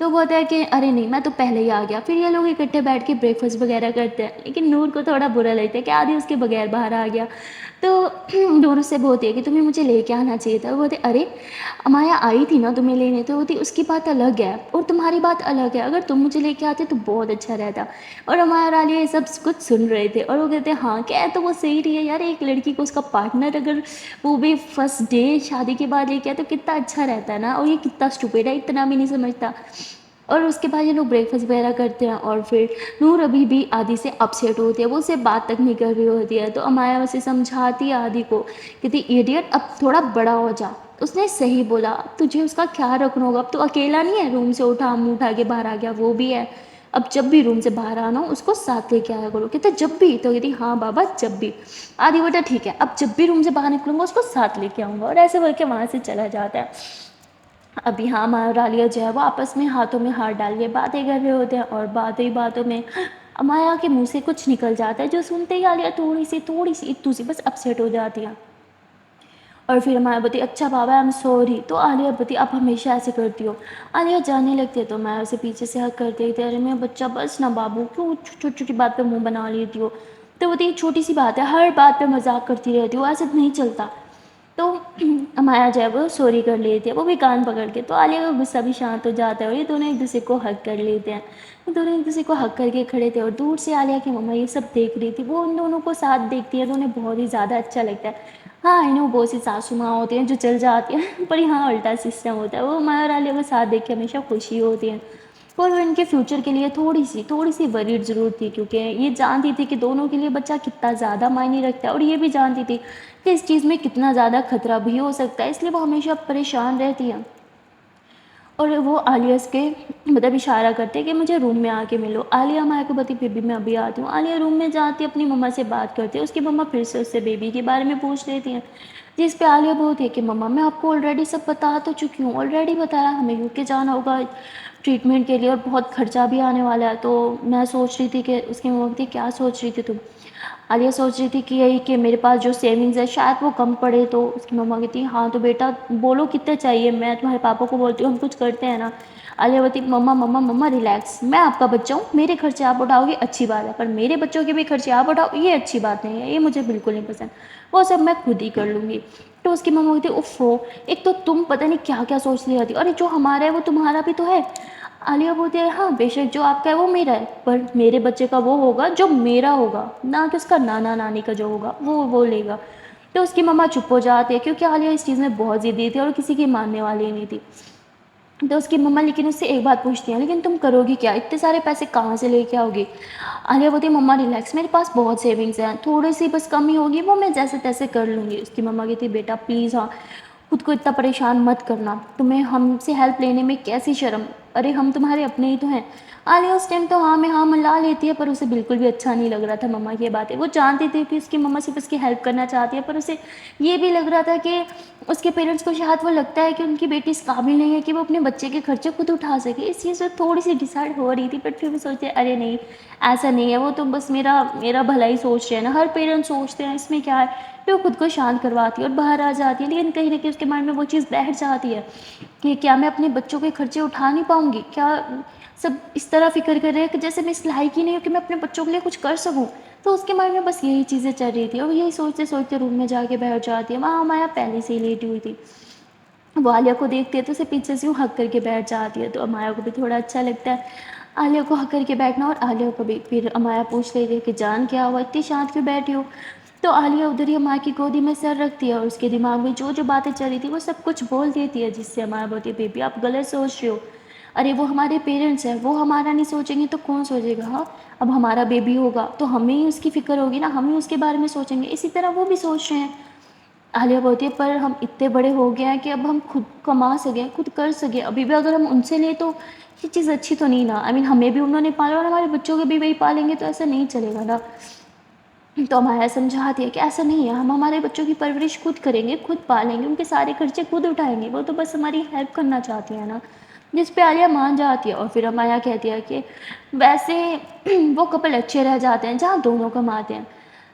تو وہ ہوتا ہے کہ ارے نہیں میں تو پہلے ہی آ گیا، پھر یہ لوگ اکٹھے بیٹھ کے بریکفاسٹ وغیرہ کرتے ہیں، لیکن نور کو تھوڑا برا لگتا ہے کہ آدھی اس کے بغیر باہر آ گیا۔ تو نور اس سے بولتی ہے کہ تمہیں مجھے لے کے آنا چاہیے تھا، وہ بولتے ارے امایا آئی تھی نا تمہیں لینے، تو ہوتی اس کی بات الگ ہے اور تمہاری بات الگ ہے، اگر تم مجھے لے کے آتے تو بہت اچھا رہتا۔ اور امایا اور عالیہ یہ سب کچھ سن رہے تھے اور وہ کہتے ہیں ہاں کہہ تو وہ صحیح رہی ہے یار، ایک لڑکی کو اس کا پارٹنر اگر وہ بھی فرسٹ ڈے شادی کے بعد لے کے آئے تو کتنا اچھا رہتا ہے نا، اور یہ کتنا اسٹوپڈ ہے، اتنا بھی نہیں سمجھتا۔ اور اس کے بعد یہ لوگ بریکفاسٹ وغیرہ کرتے ہیں اور پھر نور ابھی بھی آدھی سے اپسیٹ ہوتی ہے، وہ اسے بات تک نہیں کر رہی ہوتی ہے، تو امایا اسے سمجھاتی ہے آدھی کو، کہتی ایڈیٹ اب تھوڑا بڑا ہو جا۔ اس نے صحیح بولا، اب تجھے اس کا خیال رکھنا ہوگا، اب تو اکیلا نہیں ہے روم سے اٹھا منہ اٹھا کے باہر آ گیا، وہ بھی ہے، اب جب بھی روم سے باہر آنا ہو اس کو ساتھ لے کے آیا کرو۔ کہتے جب بھی؟ تو کہتی ہاں بابا جب بھی۔ آدھی بیٹا ٹھیک ہے، اب جب بھی روم سے باہر نکلوں گا اس کو ساتھ لے کے آؤں گا، اور ایسے بول کے وہاں سے چلا جاتا ہے۔ اب یہاں امایا اور عالیہ جو ہے وہ آپس میں ہاتھوں میں ہاتھ ڈال کے باتیں کر رہے ہوتے ہیں، اور باتیں ہی باتوں میں امایا کے منہ سے کچھ نکل جاتا ہے جو سنتے ہی عالیہ تھوڑی سی اتو سی بس اپسیٹ ہو جاتی ہے، اور پھر امایا بولتی اچھا بابا آئی ایم سوری، تو عالیہ بولتی اب ہمیشہ ایسے کرتی ہو۔ عالیہ جانے لگتی ہے تو میں اسے پیچھے سے ہگ کر دیتی ارے میرا بچہ بس نا بابو، کیوں چھوٹی چھوٹی بات پہ منہ بنا لیتی ہو؟ تو بولتی یہ چھوٹی سی بات ہے، ہر بات پہ مذاق کرتی رہتی ہو، ایسے نہیں چلتا۔ تو امایا جو ہے وہ سوری کر لیتی ہے، وہ بھی کان پکڑ کے، تو عالیہ کا غصہ بھی شانت ہو جاتا ہے اور یہ دونوں ایک دوسرے کو ہگ کر لیتے ہیں۔ وہ دونوں ایک دوسرے کو ہگ کر کے کھڑے تھے اور دور سے عالیہ کی مما یہ سب دیکھ رہی تھی، وہ ان دونوں کو ساتھ دیکھتی ہے تو انہیں بہت ہی زیادہ اچھا لگتا ہے۔ ہاں انہوں بہت سی ساسو ماں ہوتی ہیں جو چل جاتی ہیں، پر یہاں الٹا سسٹم ہوتا ہے، وہ امایا اور عالیہ کو ساتھ دیکھ کے ہمیشہ خوشی ہوتی ہے، اور وہ ان کے فیوچر کے لیے تھوڑی سی ورried ضرور تھی، کیونکہ یہ جانتی تھی کہ دونوں کے لیے بچہ کتنا زیادہ معنی رکھتا ہے، اور یہ بھی جانتی تھی کہ اس چیز میں کتنا زیادہ خطرہ بھی ہو سکتا ہے، اس لیے وہ ہمیشہ پریشان رہتی ہے۔ اور وہ عالیہ کے مطلب اشارہ کرتے کہ مجھے روم میں آ کے ملو، عالیہ امایا کو بتی پھر بھی میں ابھی آتی ہوں۔ عالیہ روم میں جاتی اپنی مما سے بات کرتی ہے، اس کی مما پھر سے اس سے بیبی کے بارے میں پوچھ لیتی ہیں، جس پہ عالیہ بولتی ہے کہ مما میں آپ کو آلریڈی سب بتا تو چکی ہوں، آلریڈی بتایا ہمیں یو کے جانا ہوگا ٹریٹمنٹ کے لیے اور بہت خرچہ بھی آنے والا ہے، تو میں سوچ رہی تھی کہ اس کی مما بولتی کیا سوچ رہی تھی تم؟ عالیہ سوچ رہی تھی کہ یہی کہ میرے پاس جو سیونگز ہے شاید وہ کم پڑے، تو اس کی مما کہتی ہاں تو بیٹا بولو کتنے چاہیے، میں تمہارے پاپا کو بولتی ہوں ہم کچھ کرتے ہیں نا۔ عالیہ بولتی مما ریلیکس، میں آپ کا بچہ ہوں، میرے خرچے آپ اٹھاؤ گے اچھی بات ہے، پر میرے بچوں کے بھی خرچے آپ اٹھاؤ یہ اچھی بات نہیں ہے، یہ مجھے بالکل نہیں پسند، وہ سب میں خود ہی کر لوں گی۔ تو اس کی مما کہتی اف ہو، ایک تو تم پتہ نہیں کیا کیا سوچتی رہتی ہو، ارے جو ہمارا ہے وہ تمہارا بھی تو ہے۔ عالیہ بولتی ہے ہاں بے شک جو آپ کا ہے وہ میرا ہے، پر میرے بچے کا وہ ہوگا جو میرا ہوگا، نہ کہ اس کا نانا نانی کا جو ہوگا وہ لے گا۔ تو اس کی مما چپ ہو جاتی ہے کیونکہ عالیہ اس چیز میں بہت ضدی تھی اور کسی کی ماننے والی نہیں تھی۔ تو اس کی مما لیکن اس سے ایک بات پوچھتی ہیں لیکن تم کرو گی کیا، اتنے سارے پیسے کہاں سے لے کے آؤ گی؟ عالیہ بولتی مما ریلیکس، میرے پاس بہت سیونگز ہیں، تھوڑی سی بس کمی ہوگی وہ میں جیسے تیسے کر لوں گی۔ اس کی مما کہتی بیٹا پلیز ہاں خود کو اتنا پریشان مت کرنا، تمہیں ہم سے ہیلپ لینے میں کیسی شرم، ارے ہم تمہارے اپنے ہی تو ہیں۔ عالیہ اس ٹائم تو ہاں میں ہاں ملا لیتی ہے، پر اسے بالکل بھی اچھا نہیں لگ رہا تھا مما کی باتیں، وہ جانتی تھی کہ اس کی مما صرف اس کی ہیلپ کرنا چاہتی ہے، پر اسے یہ بھی لگ رہا تھا کہ اس کے پیرنٹس کو شاید وہ لگتا ہے کہ ان کی بیٹی اس قابل نہیں ہے کہ وہ اپنے بچے کے خرچے خود اٹھا سکے، اس چیز سے تھوڑی سی ڈیسائیڈ ہو رہی تھی، بٹ پھر بھی سوچتے ارے نہیں ایسا نہیں ہے، وہ تو بس میرا بھلا ہی سوچ رہے ہیں نا، ہر پیرنٹ سوچتے ہیں اس میں کیا ہے، پھر وہ خود کو شانت کرواتی ہے اور باہر آ جاتی ہے، لیکن کہیں نہ کہیں اس کے مائنڈ میں وہ چیز بیٹھ جاتی ہے کہ کیا میں اپنے بچوں کے خرچے اٹھا نہیں پاؤں گی، کیا سب اس طرح فکر کر رہے ہیں کہ جیسے میں اس لائق ہی نہیں ہوں کہ میں اپنے بچوں کے لیے کچھ کر سکوں۔ تو اس کے مائنڈ میں بس یہی چیزیں چل رہی تھی اور یہی سوچتے سوچتے روم میں جا کے بیٹھ جاتی ہے، وہاں مایا پہلے سے ہی لیٹی ہوئی تھی، وہ عالیہ کو دیکھتی ہے تو اسے پیچھے سے یوں ہگ کر کے بیٹھ جاتی ہے، تو امایا کو بھی تھوڑا اچھا لگتا ہے عالیہ کو ہگ کر کے بیٹھنا، اور عالیہ کو بھی پھر امایا پوچھ رہی ہے کہ جان کیا ہوا اتنی شانت کیوں بیٹھی ہو؟ تو عالیہ ادھر ہی امایا کی گودی میں سر رکھتی ہے اور اس کے دماغ میں جو باتیں چل رہی تھی وہ سب کچھ بول دیتی ہے، جس سے امایا بولتی ہے بیبی آپ غلط سوچ رہے ہو، ارے وہ ہمارے پیرنٹس ہیں، وہ ہمارا نہیں سوچیں گے تو کون سوچے گا؟ ہاں اب ہمارا بیبی ہوگا تو ہمیں ہی اس کی فکر ہوگی نا، ہم ہی اس کے بارے میں سوچیں گے، اسی طرح وہ بھی سوچ رہے ہیں۔ عالیہ بولتی ہے پر ہم اتنے بڑے ہو گئے ہیں کہ اب ہم خود کما سکیں، خود کر سکیں، ابھی بھی اگر ہم ان سے لیں تو یہ چیز اچھی تو نہیں نا، ہمیں بھی انہوں نے پالا اور ہمارے بچوں کے بھی وہی پالیں گے تو ایسا نہیں چلے گا نا۔ تو امایا سمجھاتی ہے کہ ایسا نہیں ہے، ہم ہمارے بچوں کی پرورش خود کریں گے، خود پالیں گے، ان کے سارے خرچے خود اٹھائیں گے، وہ تو بس ہماری ہیلپ کرنا چاہتی ہے نا، جس پہ عالیہ مان جاتی ہے۔ اور پھر امایا کہتی ہے کہ ویسے وہ کپل اچھے رہ جاتے ہیں جہاں دونوں کماتے ہیں۔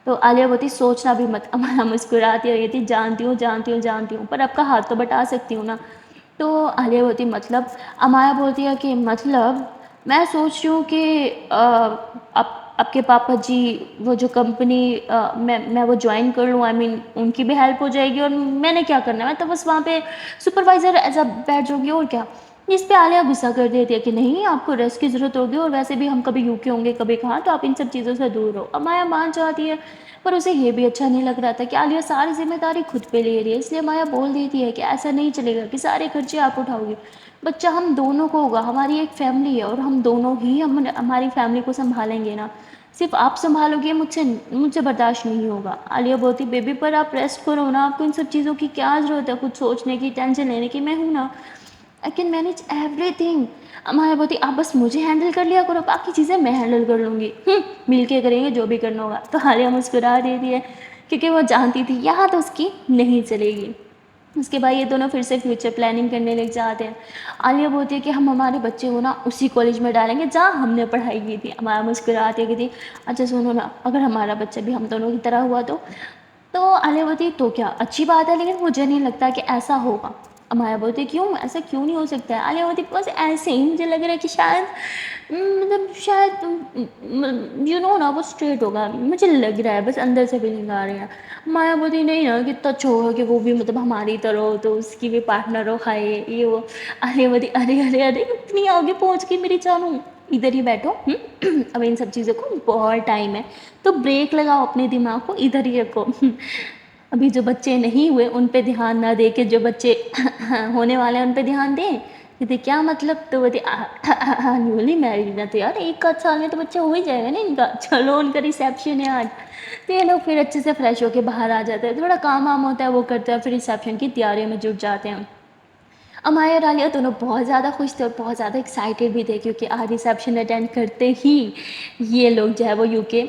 تو عالیہ بولتی سوچنا بھی مت، امایا مسکراتی ہے اور کہتی جانتی ہوں پر آپ کا ہاتھ تو بٹا سکتی ہوں نا۔ تو عالیہ بولتی مطلب، امایا بولتی ہے کہ مطلب میں سوچ رہی ہوں کہ اب آپ کے پاپا جی وہ جو کمپنی میں وہ جوائن کر لوں، آئی مین ان کی بھی ہیلپ ہو جائے گی، اور میں نے کیا کرنا ہے، میں تو بس وہاں پہ سپروائزر ایز اے بیٹھ جاؤں گی اور کیا۔ اس پہ عالیہ غصہ کر دیتی ہے کہ نہیں، آپ کو ریسٹ کی ضرورت ہوگی، اور ویسے بھی ہم کبھی یو کے ہوں گے کبھی کہاں، تو آپ ان سب چیزوں سے دور رہو۔ امایا مان جاتی ہے، پر اسے یہ بھی اچھا نہیں لگ رہا تھا کہ عالیہ ساری ذمہ داری خود پہ لے رہی ہے، اس لیے امایا بول دیتی ہے کہ ایسا نہیں چلے گا کہ سارے خرچے آپ اٹھاؤ گے، بچہ ہم دونوں کو ہوگا، ہماری ایک فیملی ہے اور ہم دونوں ہی ہماری فیملی کو سنبھالیں گے نا، صرف آپ سنبھالو گے مجھ سے برداشت نہیں ہوگا۔ عالیہ بولتی بیبی پر آپ ریسٹ کرو نا، آپ کو ان سب چیزوں کی کیا ضرورت ہے، کچھ سوچنے کی، ٹینشن لینے کی، میں ہوں نا، I can manage every thing. Amiya بولتی آپ بس مجھے ہینڈل کر لیا کرو، باقی چیزیں میں ہینڈل کر لوں گی، مل کے کریں گے جو بھی کرنا ہوگا۔ تو عالیہ مسکرا دیتی ہے کیونکہ وہ جانتی تھی یہاں تو اس کی نہیں چلے گی۔ اس کے بعد یہ دونوں پھر سے فیوچر پلاننگ کرنے لگ جاتے ہیں۔ عالیہ بولتی ہے کہ ہم ہمارے بچے کو نا اسی کالج میں ڈالیں گے جہاں ہم نے پڑھائی کی تھی۔ امایا مسکراتی ہے کہ تھی اچھا سنو نا، اگر ہمارا بچہ بھی ہم دونوں کی طرح ہوا تو عالیہ بولتی تو کیا اچھی بات ہے، لیکن مجھے نہیں لگتا کہ ایسا ہوگا۔ امایا بولتی کیوں، ایسا کیوں نہیں ہو سکتا ہے؟ عالیہ بولتی بس ایسے ہی مجھے لگ رہا ہے کہ شاید یو نو نا وہ اسٹریٹ ہوگا، مجھے لگ رہا ہے، بس اندر سے فیلنگ آ رہی ہے۔ مایا بولتی نہیں نا، کتنا اچھا ہوگا کہ وہ بھی مطلب ہماری طرح ہو، تو اس کی بھی پارٹنر ہو، کھائے یہ وہ۔ عالیہ بولتی ارے ارے ارے اتنی آگے پہنچ گئی میری جانو، ادھر ہی بیٹھو، اب ان سب چیزوں کو بہت ٹائم ہے، تو بریک لگاؤ، اپنے دماغ کو ادھر ہی رکھو۔ ابھی جو بچے نہیں ہوئے ان پہ دھیان نہ دے کے جو بچے ہونے والے ہیں ان پہ دھیان دیں۔ کہتے کیا مطلب؟ تو بولتی نیولی میریڈ ہے تو یار ایک آدھ سال میں تو بچہ ہو ہی جائے گا نا ان کا، چلو ان کا ریسیپشن ہے آج۔ تو یہ لوگ پھر اچھے سے فریش ہو کے باہر آ جاتے ہیں، تھوڑا کام وام ہوتا ہے وہ کرتے ہیں، پھر ریسیپشن کی تیاریوں میں جٹ جاتے ہیں۔ امایا اور عالیہ دونوں بہت زیادہ خوش تھے اور بہت زیادہ ایکسائٹیڈ بھی تھے، کیونکہ آج ریسیپشن اٹینڈ کرتے ہی یہ لوگ جو ہے وہ یو کے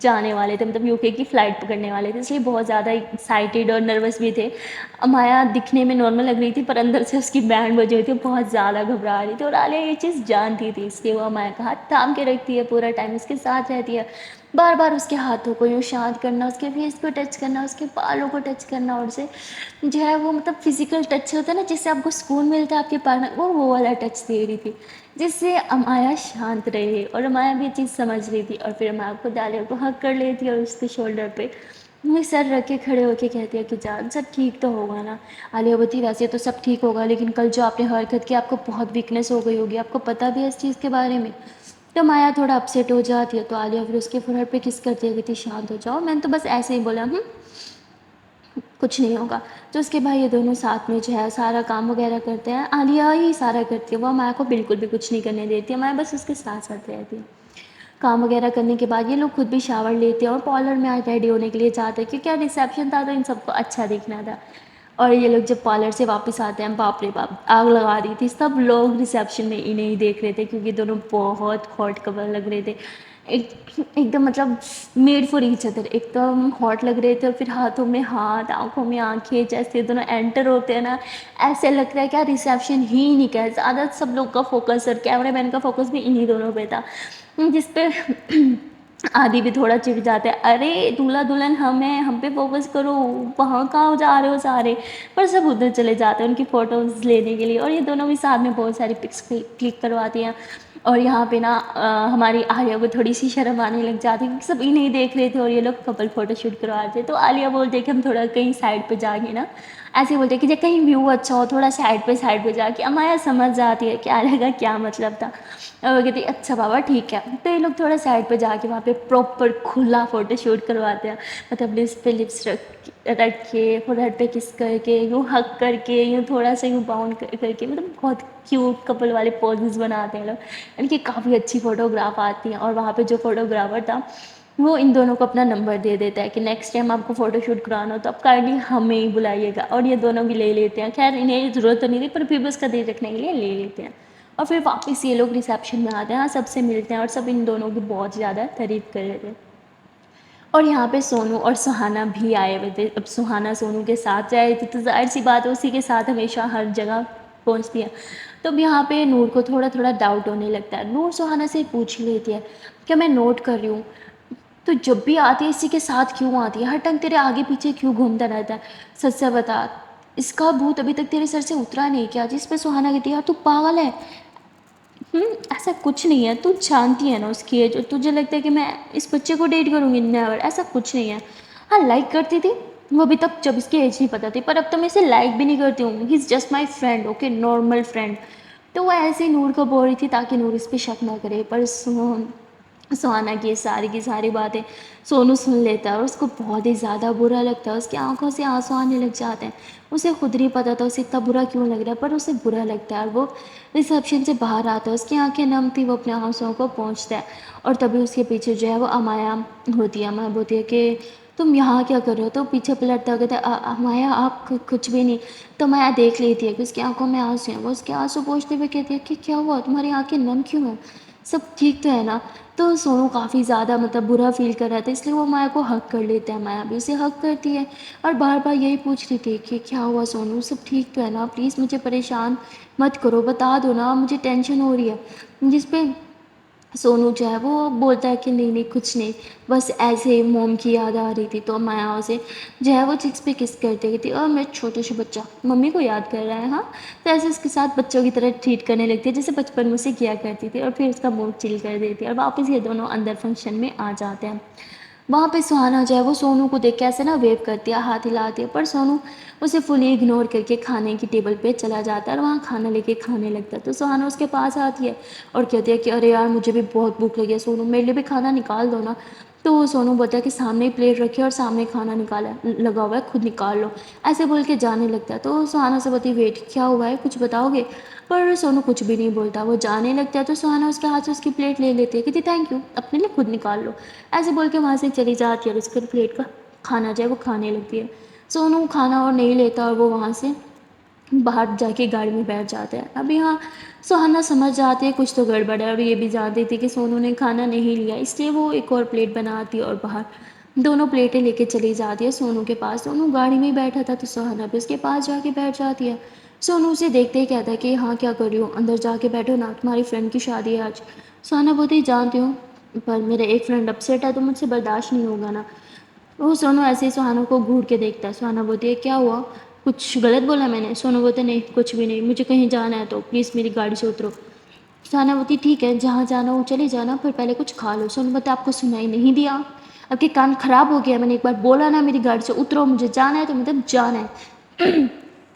جانے والے تھے، مطلب یو کے کی فلائٹ پکڑنے والے تھے، اس لیے بہت زیادہ ایکسائٹیڈ اور نروس بھی تھے۔ امایا دکھنے میں نارمل لگ رہی تھی پر اندر سے اس کی بینڈ بجی ہوئی تھی، بہت زیادہ گھبرا رہی تھی، اور عالیہ یہ چیز جانتی تھی، اس لیے وہ امایا کا ہاتھ تھام کے رکھتی ہے، پورا ٹائم اس کے ساتھ رہتی ہے، بار بار اس کے ہاتھوں کو یوں شانت کرنا، اس کے فیس کو ٹچ کرنا، اس کے بالوں کو ٹچ کرنا، اور اسے جو ہے وہ مطلب فزیکل ٹچ ہوتا ہے نا جس سے آپ کو سکون ملتا ہے آپ کے پارٹنر کو، وہ والا ٹچ دے رہی تھی، جس سے امایا شانت رہے، اور امایا بھی یہ چیز سمجھ رہی تھی، اور پھر امایا خود عالیہ کو ہگ کر لیتی اور اس کے شولڈر پہ وہ سر رکھ کے کھڑے ہو کے کہتی ہے کہ جان سب ٹھیک تو ہوگا نا؟ عالیہ بولتی ویسے تو سب ٹھیک ہوگا، لیکن کل جو آپ نے حرکت کی آپ کو بہت ویکنیس ہو گئی ہوگی، آپ کو پتہ بھی ہے اس چیز کے بارے میں؟ تو مایا تھوڑا اپسیٹ ہو جاتی ہے، تو عالیہ پھر اس کے فورہیڈ پہ کس کرتی ہے، کہتی شانت ہو جاؤ، میں نے تو بس ایسے ہی بولا، کچھ نہیں ہوگا۔ تو اس کے بعد یہ دونوں ساتھ میں جو ہے سارا کام وغیرہ کرتے ہیں، عالیہ ہی سارا کرتی ہے، وہ امایا کو بالکل بھی کچھ نہیں کرنے دیتی ہے، امایا بس اس کے ساتھ ساتھ رہتی ہے۔ کام وغیرہ کرنے کے بعد یہ لوگ خود بھی شاور لیتے ہیں اور پارلر میں ریڈی ہونے کے لیے جاتے ہیں، کیونکہ ریسیپشن تھا تو ان سب کو اچھا دکھنا تھا۔ اور یہ لوگ جب پارلر سے واپس آتے ہیں، باپ رے باپ آگ لگا دی تھی، سب لوگ ریسیپشن میں انہیں ہی دیکھ رہے تھے، کیونکہ دونوں بہت ہاٹ کپل لگ رہے تھے، ایک دم مطلب میڈ فار ایچ ادر، ایک دم ہاٹ لگ رہے تھے، اور پھر ہاتھوں میں ہاتھ، آنکھوں میں آنکھیں، جیسے دونوں انٹر ہوتے ہیں نا ایسے لگتا ہے کہ ریسیپشن ہی نہیں کہہ، زیادہ سب لوگ کا فوکس اور کیمرہ مین کا فوکس بھی انہیں دونوں پہ تھا، جس پہ آدھی بھی تھوڑا چڑ جاتے ہیں، ارے دولہا دلہن ہم ہیں، ہم پہ فوکس کرو، وہاں کہاں جا رہے ہو سارے، پر سب ادھر چلے جاتے ہیں ان کی فوٹوز لینے کے لیے، اور یہ دونوں بھی ساتھ میں بہت ساری پکس کلک کرواتی ہیں۔ اور یہاں پہ نا ہماری عالیہ کو تھوڑی سی شرم آنے لگ جاتی ہے، سب انہیں دیکھ رہے تھے اور یہ لوگ کپل فوٹو شوٹ کروا رہے تھے، تو عالیہ بولتے کہ ہم تھوڑا کہیں سائڈ پہ جائیں گے نا، ایسے بولتے کہ جب کہیں ویو اچھا ہو تھوڑا سائڈ پہ جا کے، امایا سمجھ جاتی ہے کہ عالیہ کا کیا مطلب تھا، اور وہ کہتی اچھا بابا ٹھیک ہے، تو یہ لوگ تھوڑا سائڈ پہ جا کے وہاں پہ پراپر کھلا فوٹو شوٹ کرواتے ہیں، مطلب لپس پہ لپس رکھ کے، فورہیڈ پہ کس کر کے، یوں ہگ کر کے، یوں تھوڑا سا یوں باؤنڈ کر کے، مطلب بہت کیوٹ کپل والے پوزز بناتے ہیں لوگ، ان کی کافی اچھی فوٹوگراف آتی ہیں، اور وہاں پہ جو فوٹوگرافر تھا وہ ان دونوں کو اپنا نمبر دے دیتا ہے کہ نیکسٹ ٹائم آپ کو فوٹو شوٹ کرانا ہو تو آپ کائنڈلی ہمیں ہی بلائیے گا، اور یہ دونوں بھی لے لیتے ہیں، خیر انہیں ضرورت تو نہیں تھی پر پھر بھی اس کا دل رکھنے کے لیے لے لیتے ہیں، اور پھر واپس یہ لوگ ریسیپشن میں آتے ہیں، سب سے ملتے ہیں، اور سب ان دونوں کی بہت زیادہ تعریف کر رہے تھے۔ اور یہاں پہ سونو اور سہانا بھی آئے ہوئے تھے، اب سہانا سونو کے ساتھ جائے تھی تو ظاہر سی بات ہے اسی کے ساتھ ہمیشہ ہر جگہ پہنچتی ہے، تو اب یہاں پہ نور کو تھوڑا تھوڑا ڈاؤٹ ہونے لگتا ہے، نور سہانا سے پوچھ لیتی ہے کہ میں نوٹ کر رہی ہوں تو جب بھی آتی ہے اسی کے ساتھ کیوں آتی ہے، ہر ٹائم تیرے آگے پیچھے کیوں گھومتا رہتا ہے، سچ سے بتا اس کا بھوت ابھی تک تیرے سر سے اترا نہیں کیا؟ جس پہ سہانا کہتی ہے یار تو پاگل ہے. ایسا کچھ نہیں ہے، تو جانتی ہے نا اس کی ایج، اور تجھے لگتا ہے کہ میں اس بچے کو ڈیٹ کروں گی؟ نیور، ایسا کچھ نہیں ہے. ہاں لائک کرتی تھی وہ ابھی تک جب اس کی ایج نہیں پتہ تھی، پر اب تو میں اسے لائک بھی نہیں کرتی ہوں. He is just my friend, okay, normal friend. تو وہ ایسے ہی نور کو بول رہی تھی تاکہ نور اس پہ شک نہ کرے، پر سہانا کی ساری باتیں سونو سن لیتا ہے اور اس کو بہت ہی زیادہ برا لگتا ہے. اس کی آنکھوں سے آنسو آنے لگ جاتے ہیں. اسے خود نہیں پتہ تھا اسے اتنا برا کیوں لگ رہا ہے، پر اسے برا لگتا ہے. اور وہ ریسیپشن سے باہر آتا ہے، اس کی آنکھیں نم تھی، وہ اپنے آنسوؤں کو پہنچتا ہے. اور تبھی اس کے پیچھے جو ہے وہ امایا ہوتی ہے. امایا بولتی ہے کہ تم یہاں کیا کر رہے ہو؟ تو پیچھے پلٹتا ہو کہتا ہے امایا آپ کچھ بھی نہیں. تو مایا دیکھ لیتی ہے کہ اس کی آنکھوں میں آنسو ہیں. وہ اس کے آنسو پوچھتے ہوئے کہتی ہے کہ کیا ہوا، تمہاری آنکھیں نم کیوں ہیں، سب ٹھیک تو ہے نا؟ تو سونو کافی زیادہ برا فیل کر رہا تھا، اس لیے وہ مایا کو ہگ کر لیتا ہے. مایا بھی اسے ہگ کرتی ہے اور بار بار یہی پوچھ رہی تھی کہ کیا ہوا سونو، سب ٹھیک تو ہے نا؟ پلیز مجھے پریشان مت کرو، بتا دو نا، مجھے ٹینشن ہو رہی ہے. جس پہ سونو جو ہے وہ بولتا ہے کہ نہیں کچھ نہیں، بس ایسے ہی موم کی یاد آ رہی تھی. تو مایا اسے جو ہے وہ چکس پہ کس کرتے گئی تھی، اور میں چھوٹے سے بچہ ممی کو یاد کر رہا ہے. ہاں تو ایسے اس کے ساتھ بچوں کی طرح ٹریٹ کرنے لگتی ہے جیسے بچپن میں سے کیا کرتی تھی، اور پھر اس کا موڈ چل کر دیتی ہے. اور واپس یہ دونوں اندر فنکشن میں آ جاتے ہیں. وہاں پہ سہانا جو ہے وہ سونو کو دیکھ کے ایسے نا ویو کرتی ہے، ہاتھ ہلاتی ہے، پر سونو اسے فلی اگنور کر کے کھانے کی ٹیبل پہ چلا جاتا ہے اور وہاں کھانا لے کے کھانے لگتا ہے. تو سہانا اس کے پاس آتی ہے اور کہتی ہے کہ ارے یار مجھے بھی بہت بھوک لگی ہے سونو، میرے لیے بھی کھانا نکال دو نا. تو سونو بولتا ہے کہ سامنے ہی پلیٹ رکھے اور سامنے کھانا نکالا لگا ہوا ہے، خود نکال لو، ایسے بول کے جانے لگتا ہے. تو سہانا سے بولتی ویٹ کیا ہوا ہے، کچھ بتاؤ گے؟ پر سونو کچھ بھی نہیں بولتا، وہ جانے لگتا ہے. تو سہانا اس کے ہاتھ سے اس کی پلیٹ لے لیتی ہے، کہتی تھینک یو، اپنے لیے خود نکال لو، ایسے بول کے وہاں سے چلی جاتی ہے اور اس کے پلیٹ کا کھانا جو ہے وہ کھانے لگتی ہے. سونو کھانا اور نہیں لیتا اور وہ وہاں سے باہر جا کے گاڑی میں بیٹھ جاتے ہیں. اب یہاں سہانا سمجھ جاتی ہے کچھ تو گڑبڑ ہے، اور یہ بھی جانتی تھی کہ سونو نے کھانا نہیں لیا، اس لیے وہ ایک اور پلیٹ بناتی ہے اور باہر دونوں پلیٹیں لے کے چلی جاتی ہے سونو کے پاس. سونو گاڑی میں ہی بیٹھا تھا تو سہانا بھی اس کے پاس جا کے بیٹھ جاتی ہے. سونو اسے دیکھتے ہی کہتا ہے کہ ہاں کیا کر رہی ہو، اندر جا کے بیٹھو نا، تمہاری فرینڈ کی شادی ہے آج. سہانا بولتی جانتی ہوں، پر میرا ایک فرینڈ اپسیٹ ہے تو مجھ سے برداشت نہیں ہوگا نا. وہ سونو ایسے ہی سہانا کو گھور کے دیکھتا ہے. سہانا بولتی ہے کیا ہوا، کچھ غلط بولا میں نے؟ سونو بولتے نہیں کچھ بھی نہیں، مجھے کہیں جانا ہے تو پلیز میری گاڑی سے اترو. سہانا بولتی ٹھیک ہے جہاں جانا ہو چلی جانا، پھر پہلے کچھ کھا لو. سونو بولتا آپ کو سنائی نہیں دیا، اب کے کان خراب ہو گیا، میں نے ایک بار بولا نا میری گاڑی سے اترو، مجھے جانا ہے تو مطلب جانا ہے.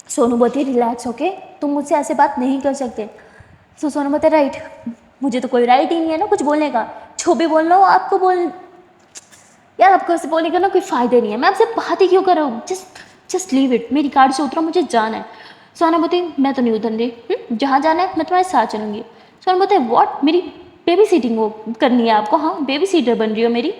سونو بولتی ریلیکس اوکے، تم مجھ سے ایسے بات نہیں کر سکتے. سو سونو بولتا رائٹ، مجھے تو کوئی رائٹ ہی نہیں ہے نا کچھ بولنے کا، جو بھی بولنا ہو آپ کو بول. یار آپ کو ایسے بولنے کا نا کوئی فائدہ نہیں ہے، میں آپ سے بات ہی کیوں کر رہا ہوں، جسٹ لیو اٹ، میری گاڑی سے اترو، مجھے جانا ہے. سہانا بولتی میں تو نہیں اتر رہی، جہاں جانا ہے میں تمہارے ساتھ چلوں گی. سہانا بولتا ہے واٹ، میری بیبی سیٹنگ وہ کرنی ہے آپ کو؟ ہاں بیبی سیٹر بن رہی ہو میری؟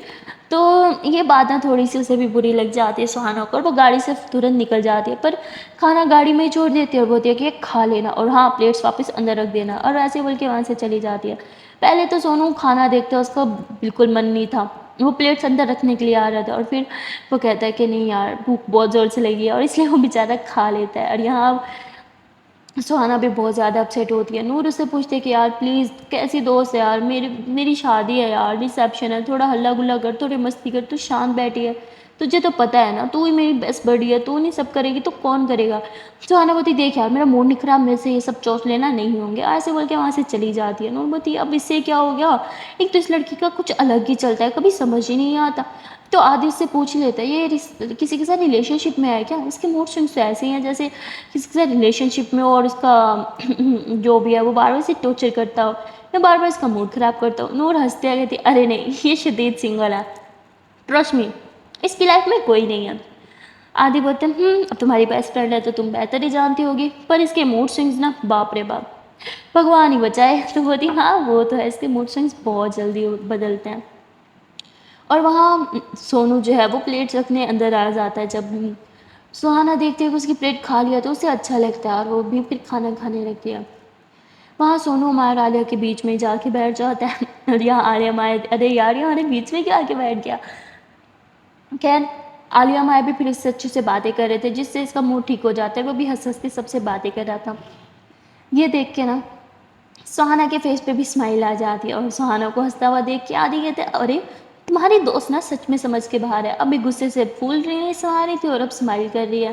تو یہ باتیں تھوڑی سی اسے بھی بری لگ جاتی ہے سہانا کو، اور وہ گاڑی سے ترنت نکل جاتی ہے. پر کھانا گاڑی میں ہی چھوڑ دیتی ہے اور بولتی ہے کہ کھا لینا، اور ہاں پلیٹس واپس اندر رکھ دینا، اور ایسے بول کے وہاں سے چلی جاتی ہے. پہلے تو سونو کھانا دیکھتا ہے اس کا بالکل من نہیں تھا، وہ پلیٹس اندر رکھنے کے لیے آ رہا تھا، اور پھر وہ کہتا ہے کہ نہیں یار بھوک بہت زور سے لگی ہے، اور اس لیے وہ بیچارہ کھا لیتا ہے. اور یہاں سہانا بھی بہت زیادہ اپسیٹ ہوتی ہے. نور اس سے پوچھتے کہ یار پلیز کیسی دوست ہے یار، میری شادی ہے یار، ریسیپشن ہے، تھوڑا ہلا گلا کر، تھوڑی مستی کر، تو شانت بیٹھی ہے، تجھے تو پتہ ہے نا تو ہی میری بیسٹ بڈی ہے، تو نہیں سب کرے گی تو کون کرے گا. سہانا بولتی دیکھ یار میرا موڈ نہیں خراب، میرے سے یہ سب چوچ لینا نہیں ہوں گے، ایسے بول کے وہاں سے چلی جاتی ہے. نور بولتی اب اس سے کیا ہو گیا، ایک تو اس لڑکی کا کچھ الگ ہی چلتا ہے، کبھی سمجھ ہی نہیں آتا. تو آدھی اس سے پوچھ لیتا ہے یہ کسی کے ساتھ ریلیشن شپ میں ہے کیا، اس کے موڈ سوئنگس تو ایسے ہی ہیں جیسے کسی کے ساتھ ریلیشن شپ میں ہو، اور اس کا جو بھی ہے وہ بار بار اسے ٹارچر کرتا ہو یا بار بار اس کا موڈ خراب کرتا ہو. نور ہنستے ہوئے کہتی ارے نہیں یہ شدید سنگل ہے، ٹرسٹ می اس کی لائف میں کوئی نہیں ہے. آدھی بولتے ہیں اب تمہاری بیسٹ فرینڈ ہے تو تم بہتر ہی جانتی ہوگی، پر اس کے موڈ سوئنگز نا باپ رے باپ بھگوان ہی بچائے. تو بولتی ہاں وہ تو ہے، اس کے موڈ سوئنگز بہت جلدی بدلتے ہیں. اور وہاں سونو جو ہے وہ پلیٹس رکھنے اندر آ جاتا ہے. جب سہانا دیکھتے ہوئے اس کی پلیٹ کھا لیا تو اسے اچھا لگتا ہے اور وہ بھی پھر کھانا کھانے لگتی ہے. وہاں سونو مایا عالیہ کے بیچ میں جا کے بیٹھ جاتا ہے، اور یہاں عالیہ مایا ارے یار ہمارے بیچ میں کیا آ کے بیٹھ گیا. خیر عالیہ مایا بھی پھر اس سے اچھے سے باتیں کر رہے تھے جس سے اس کا موڈ ٹھیک ہو جاتا ہے، وہ بھی ہنس ہنس کے سب سے باتیں کر رہا تھا. یہ دیکھ کے نا سہانا کے فیس پہ بھی اسمائل آ جاتی ہے، اور سہانا کو ہنستا ہوا دیکھ کے آدھی کہتے ہیں ارے تمہاری دوست نا سچ میں سمجھ کے باہر ہے، ابھی غصے سے پھول رہی ہے سہا رہی تھی اور اب اسمائل کر رہی ہے.